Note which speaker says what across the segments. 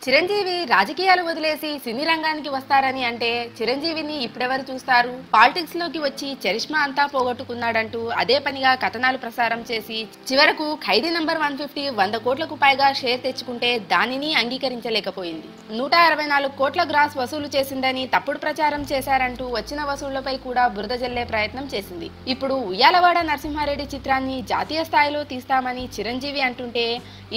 Speaker 1: చిరంజీవి రాజకీయాలు వదిలేసి సినీ రంగానికి వస్తారని అంటే చిరంజీవిని ఇప్పుడెవరు చూస్తారు? పాలిటిక్స్ లోకి వచ్చి చరిష్మా అంతా పోగొట్టుకున్నాడంటూ అదే పనిగా కథనాలు ప్రసారం చేసి చివరకు ఖైదీ నంబర్ 150 100 కోట్లకు పైగా షేర్ తెచ్చుకుంటే దానిని అంగీకరించలేకపోయింది. 164 కోట్ల గ్రాస్ వసూలు చేసిందని తప్పుడు ప్రచారం చేశారంటూ వచ్చిన వసూళ్లపై కూడా బురద జల్లే ప్రయత్నం చేసింది. ఇప్పుడు ఉయ్యాలవాడ నరసింహారెడ్డి చిత్రాన్ని జాతీయ స్థాయిలో తీస్తామని చిరంజీవి అంటుంటే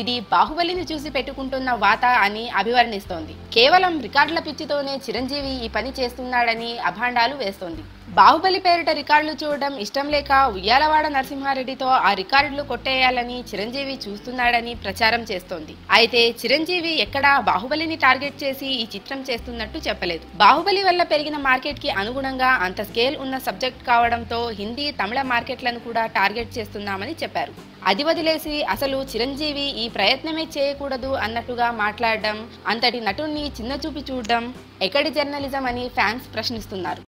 Speaker 1: ఇది బాహుబలిని చూసి పెట్టుకుంటున్న వాత అని అభివర్ణిస్తోంది. కేవలం రికార్డుల పిచ్చితోనే చిరంజీవి ఈ పని చేస్తున్నాడని అభాండాలు వేస్తోంది. బాహుబలి పేరిట రికార్డులు చూడడం ఇష్టం లేక ఉయ్యాలవాడ నరసింహారెడ్డితో ఆ రికార్డులు కొట్టేయాలని చిరంజీవి చూస్తున్నాడని ప్రచారం చేస్తోంది. అయితే చిరంజీవి ఎక్కడా బాహుబలిని టార్గెట్ చేసి ఈ చిత్రం చేస్తున్నట్టు చెప్పలేదు. బాహుబలి వల్ల పెరిగిన మార్కెట్ కి అనుగుణంగా అంత స్కేల్ ఉన్న సబ్జెక్ట్ కావడంతో హిందీ తమిళ మార్కెట్లను కూడా టార్గెట్ చేస్తున్నామని చెప్పారు. అది వదిలేసి అసలు చిరంజీవి ఈ ప్రయత్నమే చేయకూడదు అన్నట్టుగా మాట్లాడడం, అంతటి నటుణ్ణి చిన్నచూపి చూడడం ఎక్కడి జర్నలిజం అని ఫ్యాన్స్ ప్రశ్నిస్తున్నారు.